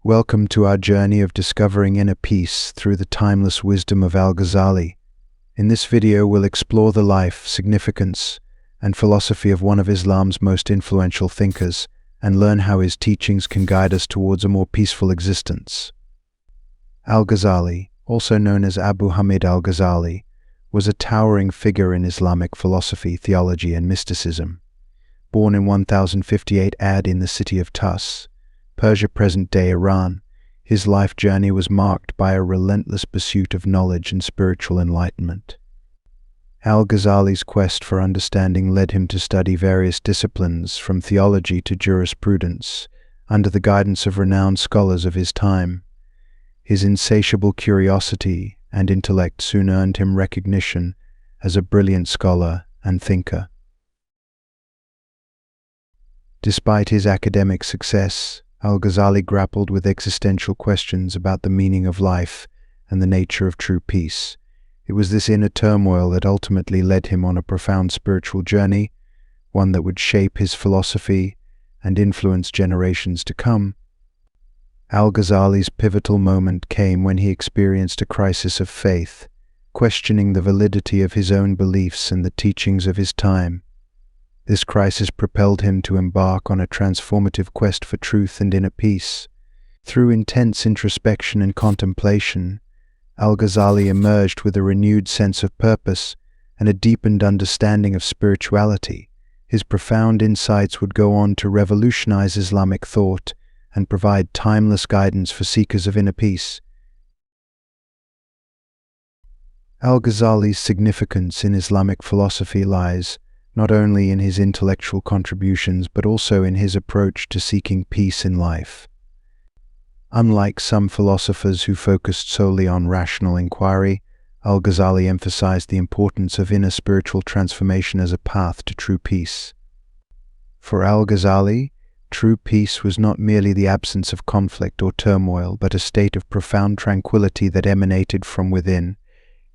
Welcome to our journey of discovering inner peace through the timeless wisdom of Al-Ghazali. In this video, we'll explore the life, significance, and philosophy of one of Islam's most influential thinkers and learn how his teachings can guide us towards a more peaceful existence. Al-Ghazali, also known as Abu Hamid al-Ghazali, was a towering figure in Islamic philosophy, theology, and mysticism. Born in 1058 AD in the city of Tus, Persia, present-day Iran, his life journey was marked by a relentless pursuit of knowledge and spiritual enlightenment. Al-Ghazali's quest for understanding led him to study various disciplines, from theology to jurisprudence, under the guidance of renowned scholars of his time. His insatiable curiosity and intellect soon earned him recognition as a brilliant scholar and thinker. Despite his academic success, Al-Ghazali grappled with existential questions about the meaning of life and the nature of true peace. It was this inner turmoil that ultimately led him on a profound spiritual journey, one that would shape his philosophy and influence generations to come. Al-Ghazali's pivotal moment came when he experienced a crisis of faith, questioning the validity of his own beliefs and the teachings of his time. This crisis propelled him to embark on a transformative quest for truth and inner peace. Through intense introspection and contemplation, Al-Ghazali emerged with a renewed sense of purpose and a deepened understanding of spirituality. His profound insights would go on to revolutionize Islamic thought and provide timeless guidance for seekers of inner peace. Al-Ghazali's significance in Islamic philosophy lies not only in his intellectual contributions but also in his approach to seeking peace in life. Unlike some philosophers who focused solely on rational inquiry, Al-Ghazali emphasized the importance of inner spiritual transformation as a path to true peace. For Al-Ghazali, true peace was not merely the absence of conflict or turmoil, but a state of profound tranquility that emanated from within.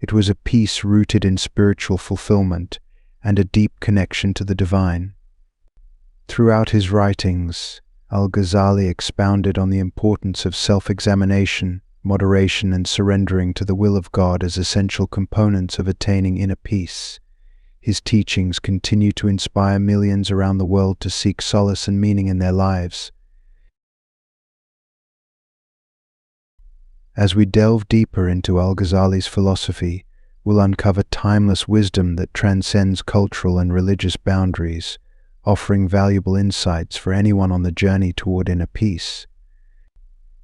It was a peace rooted in spiritual fulfillment and a deep connection to the divine. Throughout his writings, Al-Ghazali expounded on the importance of self-examination, moderation, and surrendering to the will of God as essential components of attaining inner peace. His teachings continue to inspire millions around the world to seek solace and meaning in their lives. As we delve deeper into Al-Ghazali's philosophy, we'll uncover timeless wisdom that transcends cultural and religious boundaries, offering valuable insights for anyone on the journey toward inner peace.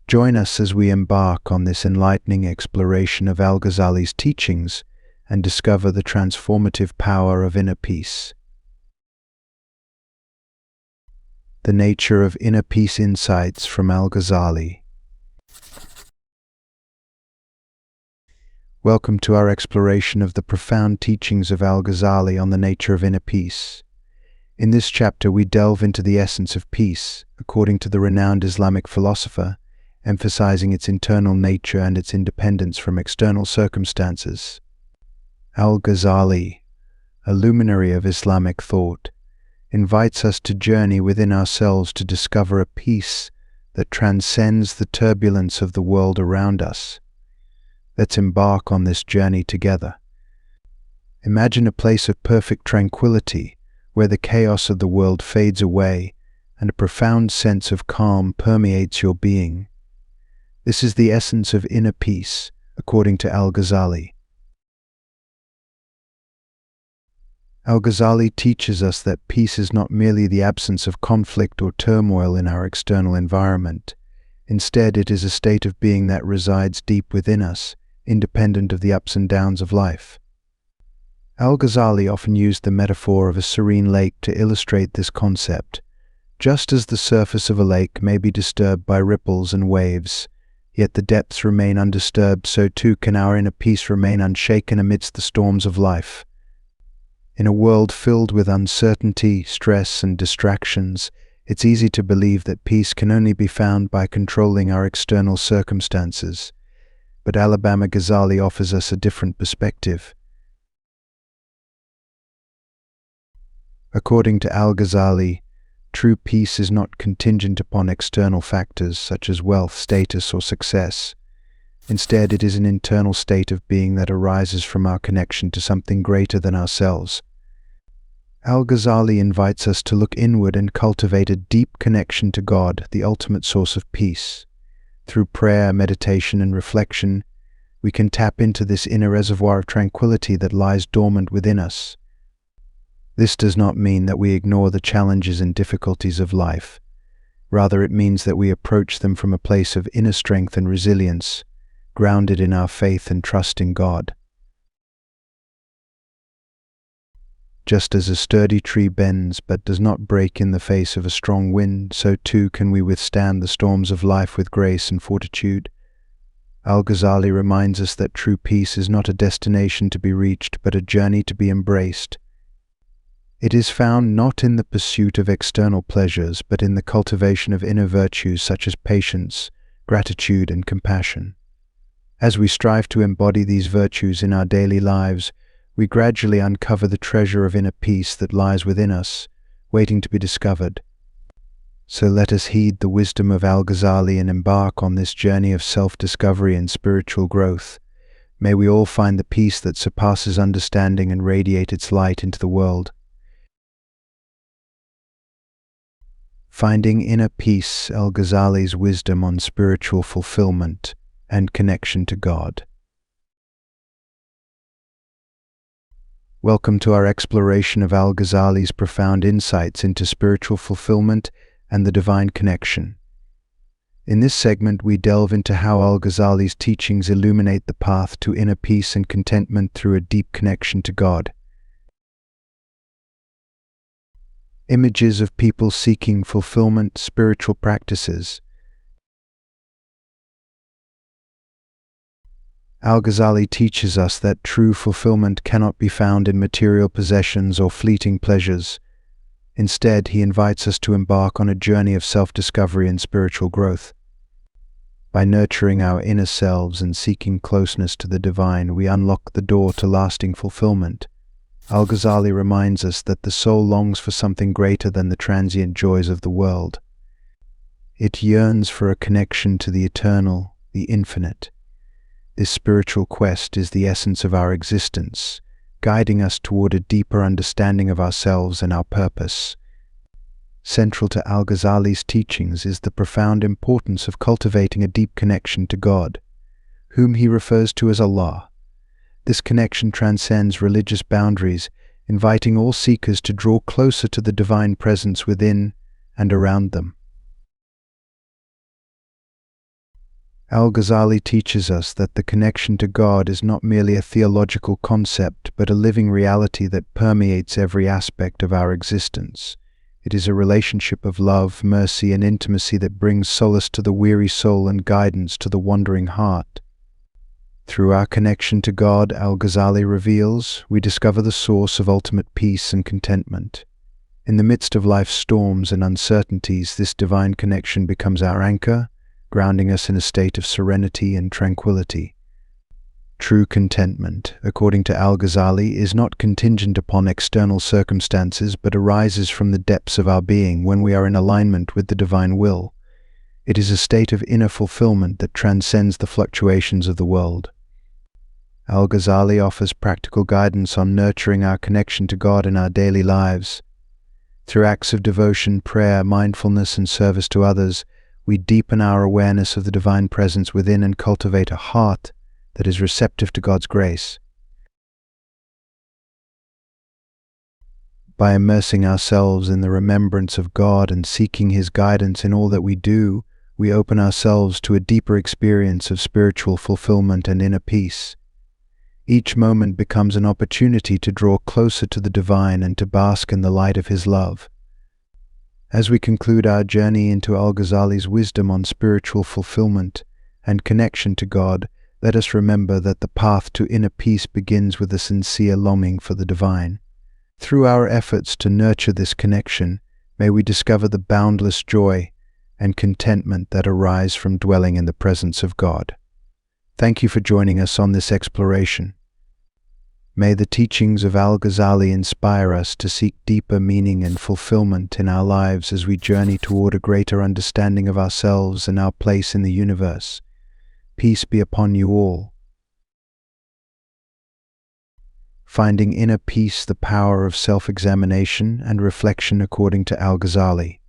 Join us as we embark on this enlightening exploration of Al-Ghazali's teachings and discover the transformative power of inner peace. The nature of inner peace insights from Al-Ghazali. Welcome to our exploration of the profound teachings of Al-Ghazali on the nature of inner peace. In this chapter, we delve into the essence of peace, according to the renowned Islamic philosopher, emphasizing its internal nature and its independence from external circumstances. Al-Ghazali, a luminary of Islamic thought, invites us to journey within ourselves to discover a peace that transcends the turbulence of the world around us. Let's embark on this journey together. Imagine a place of perfect tranquility where the chaos of the world fades away and a profound sense of calm permeates your being. This is the essence of inner peace, according to Al-Ghazali. Al-Ghazali teaches us that peace is not merely the absence of conflict or turmoil in our external environment. Instead, it is a state of being that resides deep within us, independent of the ups and downs of life. Al-Ghazali often used the metaphor of a serene lake to illustrate this concept. Just as the surface of a lake may be disturbed by ripples and waves, yet the depths remain undisturbed, so too can our inner peace remain unshaken amidst the storms of life. In a world filled with uncertainty, stress, and distractions, it's easy to believe that peace can only be found by controlling our external circumstances. But Al-Ghazali offers us a different perspective. According to Al-Ghazali, True peace is not contingent upon external factors such as wealth, status, or success. Instead, it is an internal state of being that arises from our connection to something greater than ourselves. Al-Ghazali invites us to look inward and cultivate a deep connection to God, the ultimate source of peace. Through prayer, meditation, and reflection, we can tap into this inner reservoir of tranquility that lies dormant within us. This does not mean that we ignore the challenges and difficulties of life. Rather, it means that we approach them from a place of inner strength and resilience, grounded in our faith and trust in God. Just as a sturdy tree bends but does not break in the face of a strong wind, so too can we withstand the storms of life with grace and fortitude. Al-Ghazali reminds us that true peace is not a destination to be reached, but a journey to be embraced. It is found not in the pursuit of external pleasures, but in the cultivation of inner virtues such as patience, gratitude, and compassion. As we strive to embody these virtues in our daily lives, we gradually uncover the treasure of inner peace that lies within us, waiting to be discovered. So let us heed the wisdom of Al-Ghazali and embark on this journey of self-discovery and spiritual growth. May we all find the peace that surpasses understanding and radiate its light into the world. Finding Inner Peace, Al-Ghazali's wisdom on spiritual fulfillment and connection to God. Welcome to our exploration of Al-Ghazali's profound insights into spiritual fulfillment and the divine connection. In this segment, we delve into how Al-Ghazali's teachings illuminate the path to inner peace and contentment through a deep connection to God. Images of people seeking fulfillment, spiritual practices. Al-Ghazali teaches us that true fulfillment cannot be found in material possessions or fleeting pleasures. Instead, he invites us to embark on a journey of self-discovery and spiritual growth. By nurturing our inner selves and seeking closeness to the divine, we unlock the door to lasting fulfillment. Al-Ghazali reminds us that the soul longs for something greater than the transient joys of the world. It yearns for a connection to the eternal, the infinite. This spiritual quest is the essence of our existence, guiding us toward a deeper understanding of ourselves and our purpose. Central to Al-Ghazali's teachings is the profound importance of cultivating a deep connection to God, whom he refers to as Allah. This connection transcends religious boundaries, inviting all seekers to draw closer to the divine presence within and around them. Al-Ghazali teaches us that the connection to God is not merely a theological concept, but a living reality that permeates every aspect of our existence. It is a relationship of love, mercy, and intimacy that brings solace to the weary soul and guidance to the wandering heart. Through our connection to God, Al-Ghazali reveals, we discover the source of ultimate peace and contentment. In the midst of life's storms and uncertainties, this divine connection becomes our anchor, grounding us in a state of serenity and tranquility. True contentment, according to Al-Ghazali, is not contingent upon external circumstances, but arises from the depths of our being when we are in alignment with the divine will. It is a state of inner fulfillment that transcends the fluctuations of the world. Al-Ghazali offers practical guidance on nurturing our connection to God in our daily lives. Through acts of devotion, prayer, mindfulness, and service to others, we deepen our awareness of the divine presence within and cultivate a heart that is receptive to God's grace. By immersing ourselves in the remembrance of God and seeking His guidance in all that we do, we open ourselves to a deeper experience of spiritual fulfillment and inner peace. Each moment becomes an opportunity to draw closer to the divine and to bask in the light of His love. As we conclude our journey into Al-Ghazali's wisdom on spiritual fulfillment and connection to God, let us remember that the path to inner peace begins with a sincere longing for the divine. Through our efforts to nurture this connection, may we discover the boundless joy and contentment that arise from dwelling in the presence of God. Thank you for joining us on this exploration. May the teachings of Al-Ghazali inspire us to seek deeper meaning and fulfillment in our lives as we journey toward a greater understanding of ourselves and our place in the universe. Peace be upon you all. Finding inner peace, the power of self-examination and reflection according to Al-Ghazali.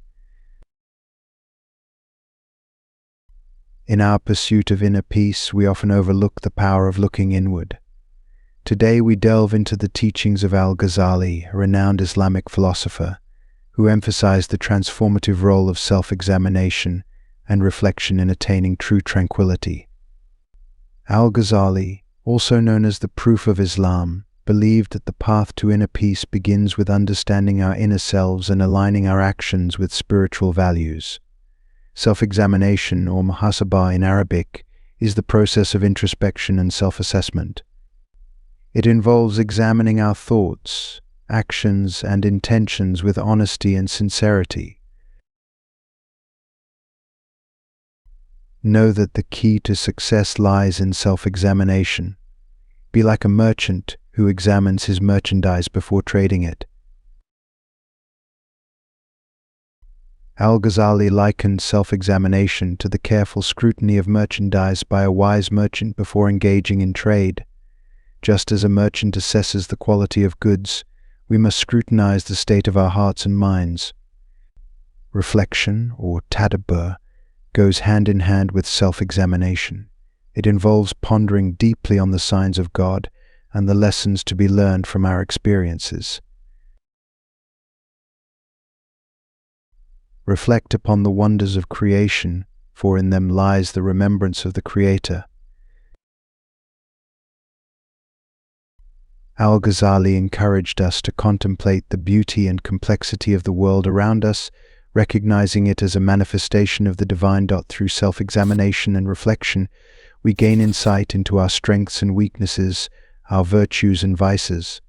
In our pursuit of inner peace, we often overlook the power of looking inward. Today we delve into the teachings of Al-Ghazali, a renowned Islamic philosopher, who emphasized the transformative role of self-examination and reflection in attaining true tranquility. Al-Ghazali, also known as the Proof of Islam, believed that the path to inner peace begins with understanding our inner selves and aligning our actions with spiritual values. Self-examination, or muhasabah in Arabic, is the process of introspection and self-assessment. It involves examining our thoughts, actions, and intentions with honesty and sincerity. Know that the key to success lies in self-examination. Be like a merchant who examines his merchandise before trading it. Al-Ghazali likened self-examination to the careful scrutiny of merchandise by a wise merchant before engaging in trade. Just as a merchant assesses the quality of goods, we must scrutinize the state of our hearts and minds. Reflection, or tadabbur, goes hand in hand with self-examination. It involves pondering deeply on the signs of God and the lessons to be learned from our experiences. Reflect upon the wonders of creation, for in them lies the remembrance of the Creator. Al-Ghazali encouraged us to contemplate the beauty and complexity of the world around us, recognizing it as a manifestation of the divine. Through self-examination and reflection, we gain insight into our strengths and weaknesses, our virtues and vices.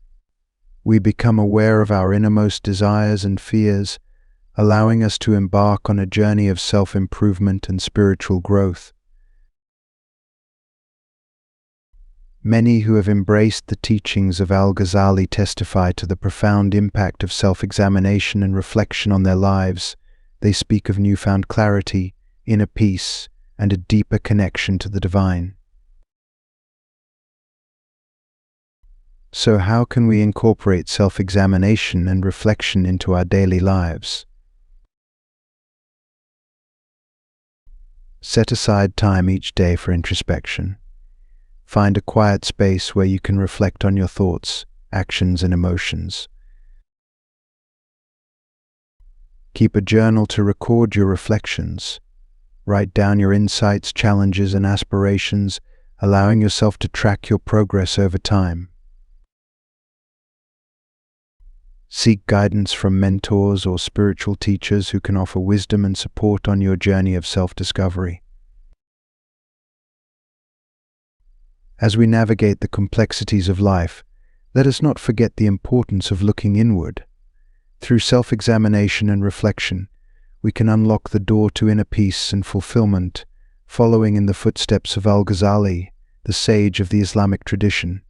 We become aware of our innermost desires and fears, allowing us to embark on a journey of self-improvement and spiritual growth. Many who have embraced the teachings of Al-Ghazali testify to the profound impact of self-examination and reflection on their lives. They speak of newfound clarity, inner peace, and a deeper connection to the divine. So how can we incorporate self-examination and reflection into our daily lives? Set aside time each day for introspection. Find a quiet space where you can reflect on your thoughts, actions, and emotions. Keep a journal to record your reflections. Write down your insights, challenges, and aspirations, allowing yourself to track your progress over time. Seek guidance from mentors or spiritual teachers who can offer wisdom and support on your journey of self-discovery. As we navigate the complexities of life, let us not forget the importance of looking inward. Through self-examination and reflection, we can unlock the door to inner peace and fulfillment, following in the footsteps of Al-Ghazali, the sage of the Islamic tradition.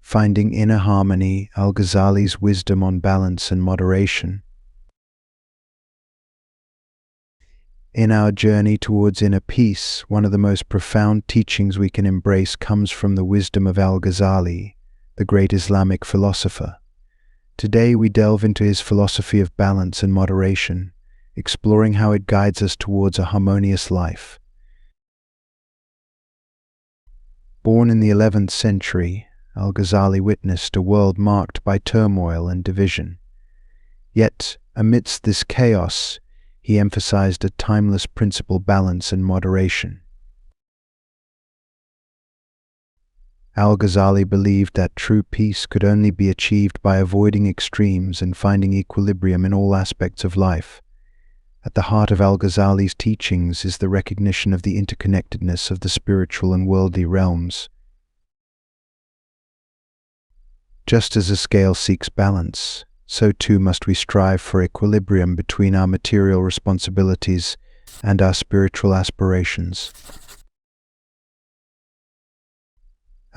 Finding inner harmony, Al-Ghazali's wisdom on balance and moderation. In our journey towards inner peace, one of the most profound teachings we can embrace comes from the wisdom of Al-Ghazali, the great Islamic philosopher. Today we delve into his philosophy of balance and moderation, exploring how it guides us towards a harmonious life. Born in the 11th century, Al-Ghazali witnessed a world marked by turmoil and division. Yet, amidst this chaos, he emphasized a timeless principle: balance and moderation. Al-Ghazali believed that true peace could only be achieved by avoiding extremes and finding equilibrium in all aspects of life. At the heart of Al-Ghazali's teachings is the recognition of the interconnectedness of the spiritual and worldly realms. Just as a scale seeks balance, so too must we strive for equilibrium between our material responsibilities and our spiritual aspirations.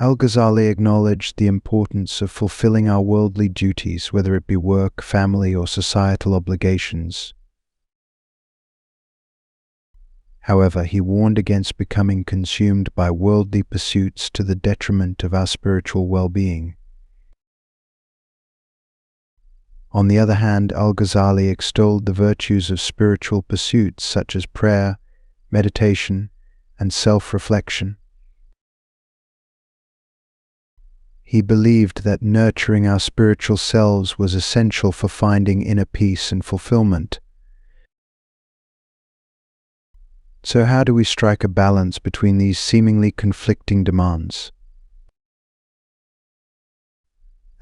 Al-Ghazali acknowledged the importance of fulfilling our worldly duties, whether it be work, family, or societal obligations. However, he warned against becoming consumed by worldly pursuits to the detriment of our spiritual well-being. On the other hand, Al-Ghazali extolled the virtues of spiritual pursuits such as prayer, meditation, and self-reflection. He believed that nurturing our spiritual selves was essential for finding inner peace and fulfillment. So how do we strike a balance between these seemingly conflicting demands?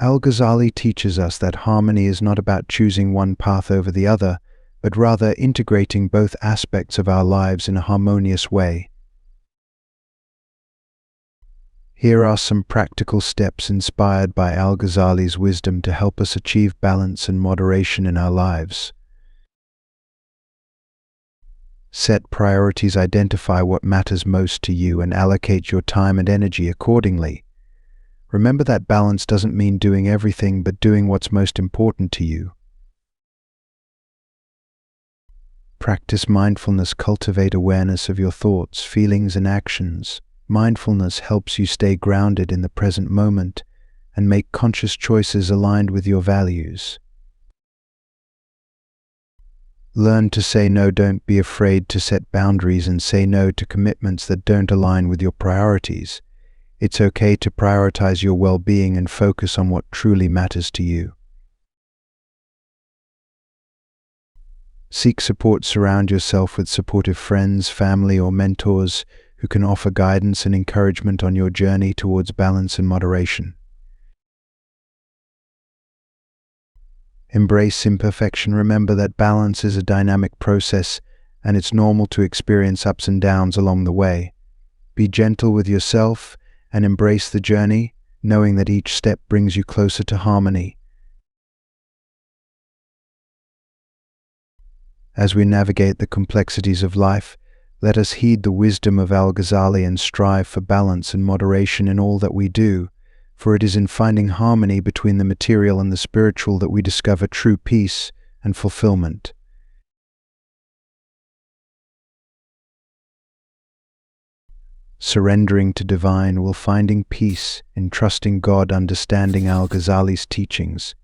Al-Ghazali teaches us that harmony is not about choosing one path over the other, but rather integrating both aspects of our lives in a harmonious way. Here are some practical steps inspired by Al-Ghazali's wisdom to help us achieve balance and moderation in our lives. Set priorities, identify what matters most to you, and allocate your time and energy accordingly. Remember that balance doesn't mean doing everything, but doing what's most important to you. Practice mindfulness, cultivate awareness of your thoughts, feelings, and actions. Mindfulness helps you stay grounded in the present moment and make conscious choices aligned with your values. Learn to say no. Don't be afraid to set boundaries and say no to commitments that don't align with your priorities. It's okay to prioritize your well-being and focus on what truly matters to you. Seek support. Surround yourself with supportive friends, family, or mentors who can offer guidance and encouragement on your journey towards balance and moderation. Embrace imperfection. Remember that balance is a dynamic process, and it's normal to experience ups and downs along the way. Be gentle with yourself and embrace the journey, knowing that each step brings you closer to harmony. As we navigate the complexities of life, let us heed the wisdom of Al-Ghazali and strive for balance and moderation in all that we do, for it is in finding harmony between the material and the spiritual that we discover true peace and fulfillment. Surrendering to divine will finding peace in trusting God, understanding Al-Ghazali's teachings.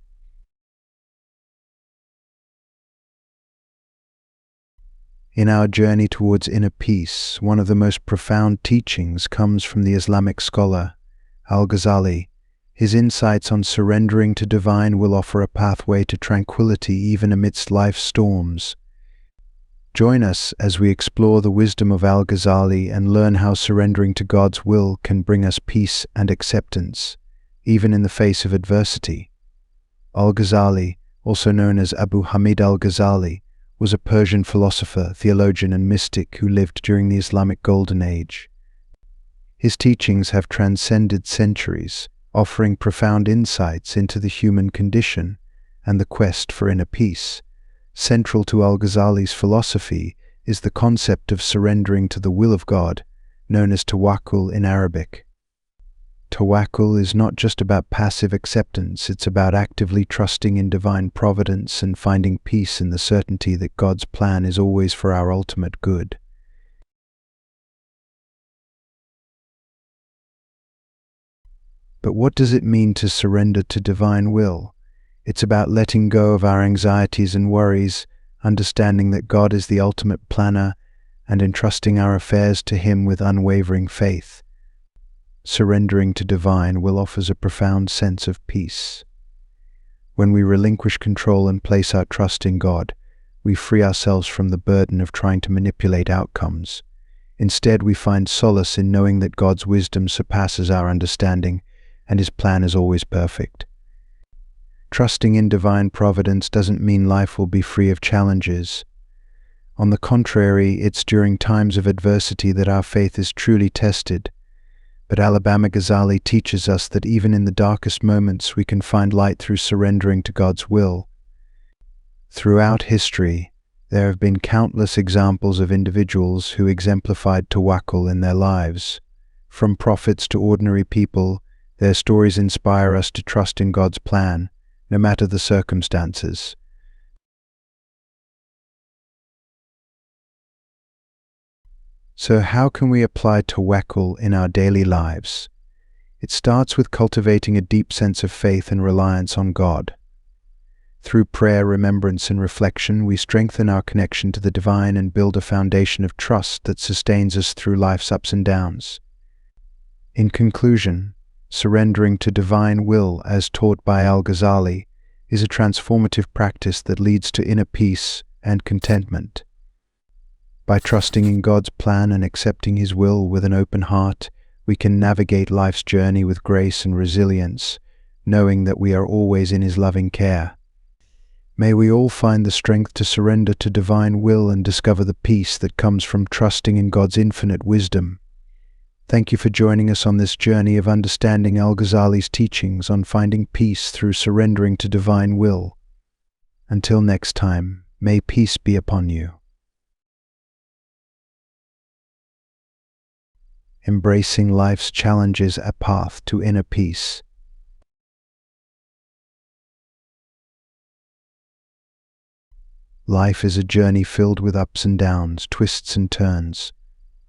In our journey towards inner peace, one of the most profound teachings comes from the Islamic scholar, Al-Ghazali. His insights on surrendering to divine will offer a pathway to tranquility even amidst life's storms. Join us as we explore the wisdom of Al-Ghazali and learn how surrendering to God's will can bring us peace and acceptance, even in the face of adversity. Al-Ghazali, also known as Abu Hamid al-Ghazali, was a Persian philosopher, theologian, and mystic who lived during the Islamic Golden Age. His teachings have transcended centuries, offering profound insights into the human condition and the quest for inner peace. Central to Al-Ghazali's philosophy is the concept of surrendering to the will of God, known as tawakkul in Arabic. Tawakkul is not just about passive acceptance, it's about actively trusting in divine providence and finding peace in the certainty that God's plan is always for our ultimate good. But what does it mean to surrender to divine will? It's about letting go of our anxieties and worries, understanding that God is the ultimate planner, and entrusting our affairs to Him with unwavering faith. Surrendering to divine will offers a profound sense of peace. When we relinquish control and place our trust in God, we free ourselves from the burden of trying to manipulate outcomes. Instead, we find solace in knowing that God's wisdom surpasses our understanding, and His plan is always perfect. Trusting in divine providence doesn't mean life will be free of challenges. On the contrary, it's during times of adversity that our faith is truly tested. But Al-Ghazali teaches us that even in the darkest moments we can find light through surrendering to God's will. Throughout history, there have been countless examples of individuals who exemplified tawakkul in their lives. From prophets to ordinary people, their stories inspire us to trust in God's plan, no matter the circumstances. So how can we apply tawakkul in our daily lives? It starts with cultivating a deep sense of faith and reliance on God. Through prayer, remembrance, and reflection, we strengthen our connection to the divine and build a foundation of trust that sustains us through life's ups and downs. In conclusion, surrendering to divine will, as taught by Al-Ghazali, is a transformative practice that leads to inner peace and contentment. By trusting in God's plan and accepting His will with an open heart, we can navigate life's journey with grace and resilience, knowing that we are always in His loving care. May we all find the strength to surrender to divine will and discover the peace that comes from trusting in God's infinite wisdom. Thank you for joining us on this journey of understanding Al-Ghazali's teachings on finding peace through surrendering to divine will. Until next time, may peace be upon you. Embracing life's challenges, a path to inner peace. Life is a journey filled with ups and downs, twists and turns.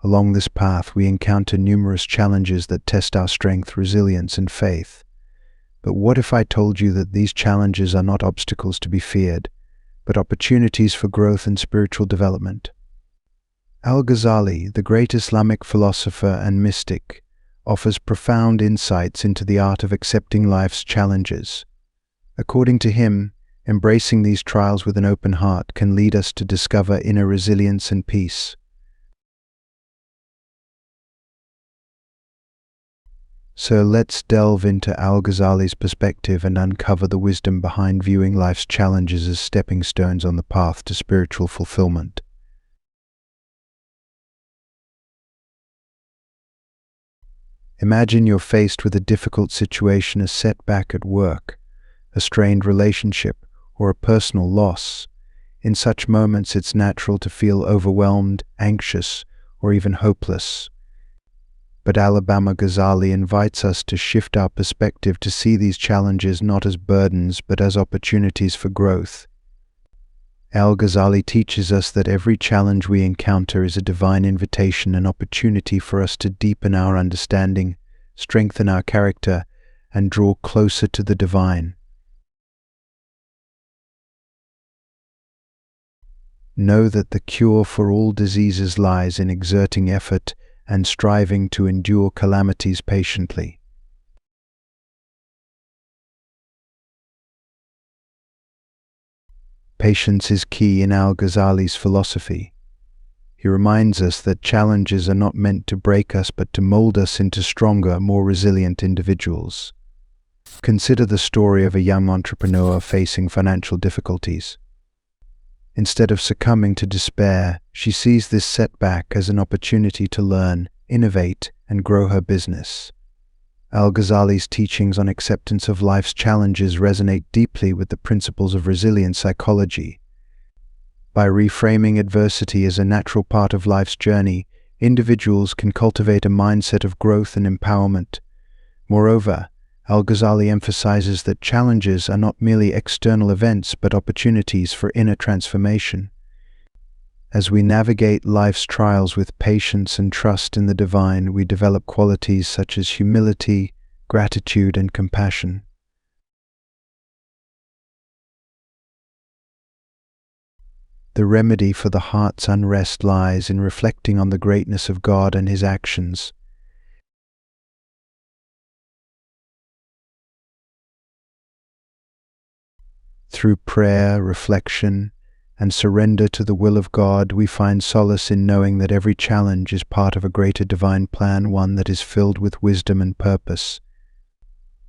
Along this path, we encounter numerous challenges that test our strength, resilience, and faith. But what if I told you that these challenges are not obstacles to be feared, but opportunities for growth and spiritual development? Al-Ghazali, the great Islamic philosopher and mystic, offers profound insights into the art of accepting life's challenges. According to him, embracing these trials with an open heart can lead us to discover inner resilience and peace. So let's delve into Al-Ghazali's perspective and uncover the wisdom behind viewing life's challenges as stepping stones on the path to spiritual fulfillment. Imagine you're faced with a difficult situation, a setback at work, a strained relationship, or a personal loss. In such moments, it's natural to feel overwhelmed, anxious, or even hopeless. But Al-Ghazali invites us to shift our perspective to see these challenges not as burdens but as opportunities for growth. Al-Ghazali teaches us that every challenge we encounter is a divine invitation, an opportunity for us to deepen our understanding, strengthen our character, and draw closer to the divine. Know that the cure for all diseases lies in exerting effort and striving to endure calamities patiently. Patience is key in Al-Ghazali's philosophy. He reminds us that challenges are not meant to break us but to mold us into stronger, more resilient individuals. Consider the story of a young entrepreneur facing financial difficulties. Instead of succumbing to despair, she sees this setback as an opportunity to learn, innovate, and grow her business. Al-Ghazali's teachings on acceptance of life's challenges resonate deeply with the principles of resilient psychology. By reframing adversity as a natural part of life's journey, individuals can cultivate a mindset of growth and empowerment. Moreover, Al-Ghazali emphasizes that challenges are not merely external events but opportunities for inner transformation. As we navigate life's trials with patience and trust in the divine, we develop qualities such as humility, gratitude, and compassion. The remedy for the heart's unrest lies in reflecting on the greatness of God and His actions. Through prayer, reflection, and surrender to the will of God, we find solace in knowing that every challenge is part of a greater divine plan, one that is filled with wisdom and purpose.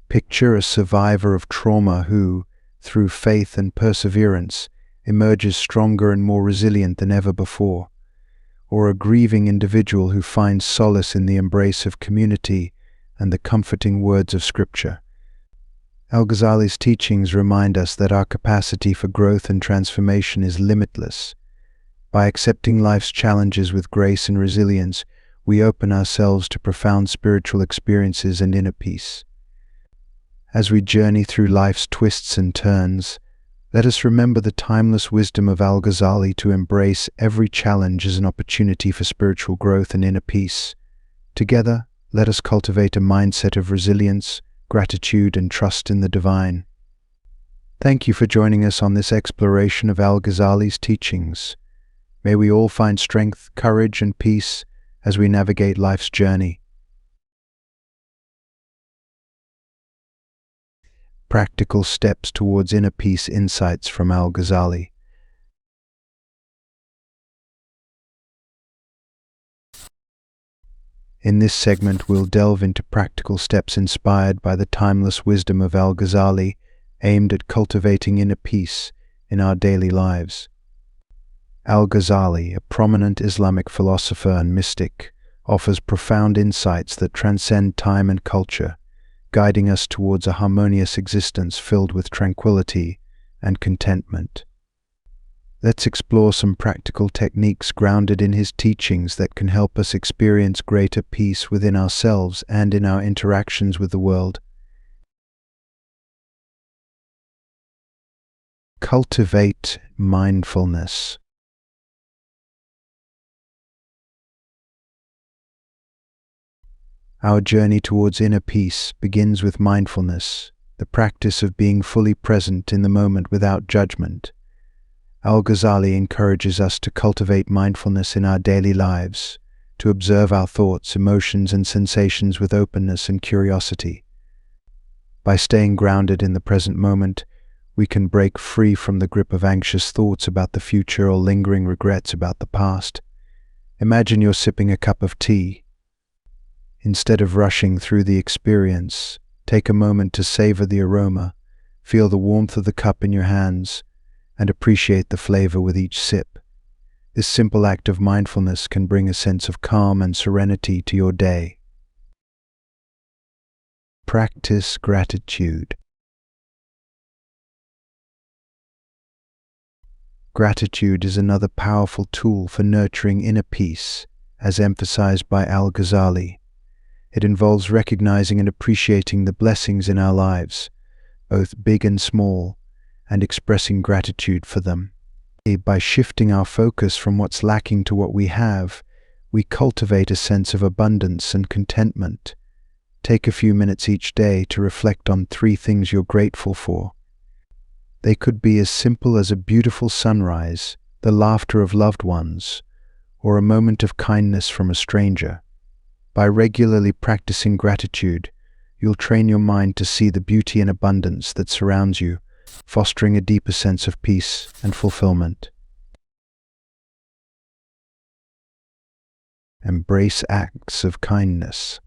Picture a survivor of trauma who, through faith and perseverance, emerges stronger and more resilient than ever before, or a grieving individual who finds solace in the embrace of community and the comforting words of Scripture. Al-Ghazali's teachings remind us that our capacity for growth and transformation is limitless. By accepting life's challenges with grace and resilience, we open ourselves to profound spiritual experiences and inner peace. As we journey through life's twists and turns, let us remember the timeless wisdom of Al-Ghazali to embrace every challenge as an opportunity for spiritual growth and inner peace. Together, let us cultivate a mindset of resilience, gratitude, and trust in the divine. Thank you for joining us on this exploration of Al-Ghazali's teachings. May we all find strength, courage, and peace as we navigate life's journey. Practical steps towards inner peace insights from Al-Ghazali. In this segment, we'll delve into practical steps inspired by the timeless wisdom of Al-Ghazali, aimed at cultivating inner peace in our daily lives. Al-Ghazali, a prominent Islamic philosopher and mystic, offers profound insights that transcend time and culture, guiding us towards a harmonious existence filled with tranquility and contentment. Let's explore some practical techniques grounded in his teachings that can help us experience greater peace within ourselves and in our interactions with the world. Cultivate mindfulness. Our journey towards inner peace begins with mindfulness, the practice of being fully present in the moment without judgment. Al-Ghazali encourages us to cultivate mindfulness in our daily lives, to observe our thoughts, emotions, and sensations with openness and curiosity. By staying grounded in the present moment, we can break free from the grip of anxious thoughts about the future or lingering regrets about the past. Imagine you're sipping a cup of tea. Instead of rushing through the experience, take a moment to savor the aroma, feel the warmth of the cup in your hands, and appreciate the flavor with each sip. This simple act of mindfulness can bring a sense of calm and serenity to your day. Practice gratitude. Gratitude is another powerful tool for nurturing inner peace, as emphasized by Al-Ghazali. It involves recognizing and appreciating the blessings in our lives, both big and small, and expressing gratitude for them. By shifting our focus from what's lacking to what we have, we cultivate a sense of abundance and contentment. Take a few minutes each day to reflect on 3 things you're grateful for. They could be as simple as a beautiful sunrise, the laughter of loved ones, or a moment of kindness from a stranger. By regularly practicing gratitude, you'll train your mind to see the beauty and abundance that surrounds you, fostering a deeper sense of peace and fulfillment. Embrace acts of kindness.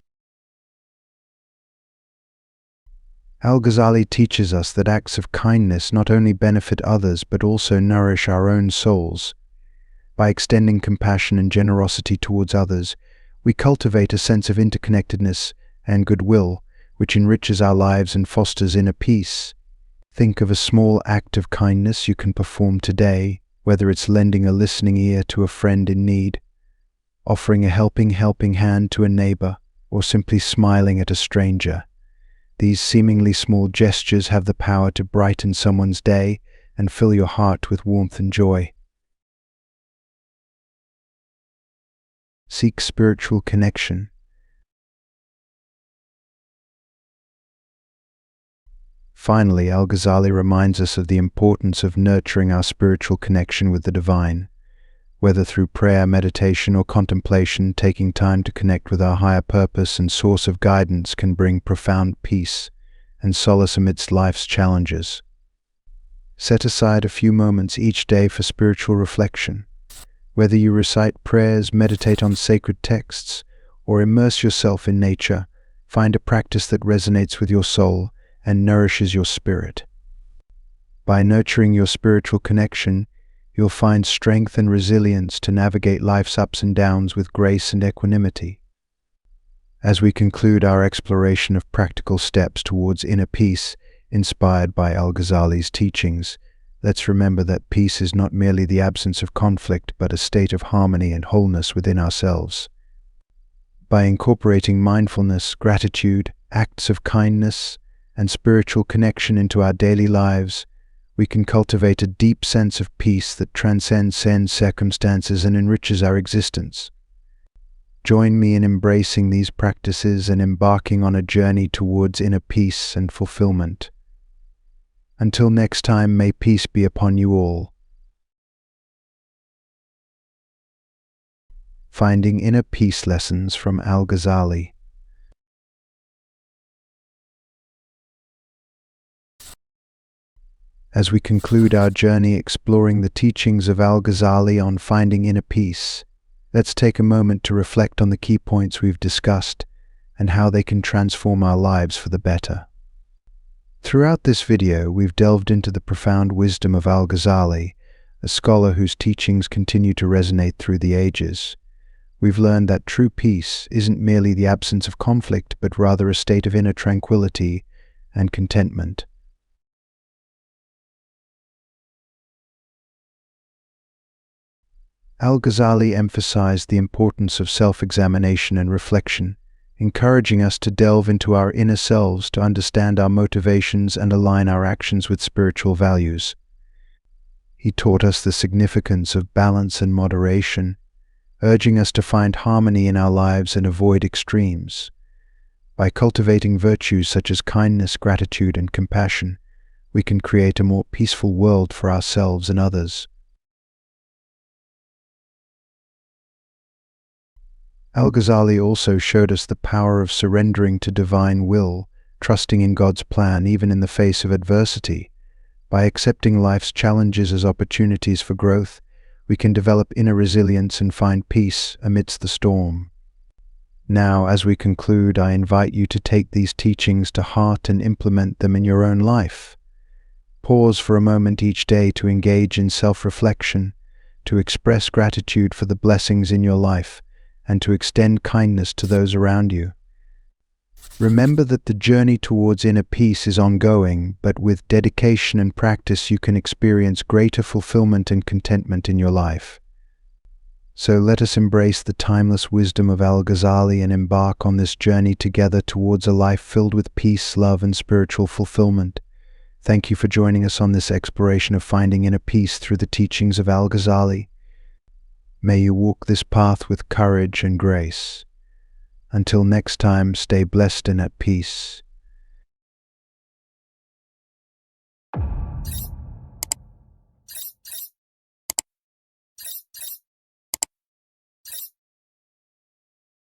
Al-Ghazali teaches us that acts of kindness not only benefit others but also nourish our own souls. By extending compassion and generosity towards others, we cultivate a sense of interconnectedness and goodwill, which enriches our lives and fosters inner peace. Think of a small act of kindness you can perform today, whether it's lending a listening ear to a friend in need, offering a helping hand to a neighbor, or simply smiling at a stranger. These seemingly small gestures have the power to brighten someone's day and fill your heart with warmth and joy. Seek spiritual connection. Finally, Al-Ghazali reminds us of the importance of nurturing our spiritual connection with the divine. Whether through prayer, meditation, or contemplation, taking time to connect with our higher purpose and source of guidance can bring profound peace and solace amidst life's challenges. Set aside a few moments each day for spiritual reflection. Whether you recite prayers, meditate on sacred texts, or immerse yourself in nature, find a practice that resonates with your soul and nourishes your spirit. By nurturing your spiritual connection, you'll find strength and resilience to navigate life's ups and downs with grace and equanimity. As we conclude our exploration of practical steps towards inner peace, inspired by Al-Ghazali's teachings, let's remember that peace is not merely the absence of conflict, but a state of harmony and wholeness within ourselves. By incorporating mindfulness, gratitude, acts of kindness, and spiritual connection into our daily lives, we can cultivate a deep sense of peace that transcends circumstances and enriches our existence. Join me in embracing these practices and embarking on a journey towards inner peace and fulfillment. Until next time, may peace be upon you all. Finding Inner Peace Lessons from Al-Ghazali. As we conclude our journey exploring the teachings of Al-Ghazali on finding inner peace, let's take a moment to reflect on the key points we've discussed and how they can transform our lives for the better. Throughout this video, we've delved into the profound wisdom of Al-Ghazali, a scholar whose teachings continue to resonate through the ages. We've learned that true peace isn't merely the absence of conflict, but rather a state of inner tranquility and contentment. Al-Ghazali emphasized the importance of self-examination and reflection, encouraging us to delve into our inner selves to understand our motivations and align our actions with spiritual values. He taught us the significance of balance and moderation, urging us to find harmony in our lives and avoid extremes. By cultivating virtues such as kindness, gratitude, and compassion, we can create a more peaceful world for ourselves and others. Al-Ghazali also showed us the power of surrendering to divine will, trusting in God's plan even in the face of adversity. By accepting life's challenges as opportunities for growth, we can develop inner resilience and find peace amidst the storm. Now, as we conclude, I invite you to take these teachings to heart and implement them in your own life. Pause for a moment each day to engage in self-reflection, to express gratitude for the blessings in your life, and to extend kindness to those around you. Remember that the journey towards inner peace is ongoing, but with dedication and practice you can experience greater fulfillment and contentment in your life. So let us embrace the timeless wisdom of Al-Ghazali and embark on this journey together towards a life filled with peace, love, and spiritual fulfillment. Thank you for joining us on this exploration of finding inner peace through the teachings of Al-Ghazali. May you walk this path with courage and grace. Until next time, stay blessed and at peace.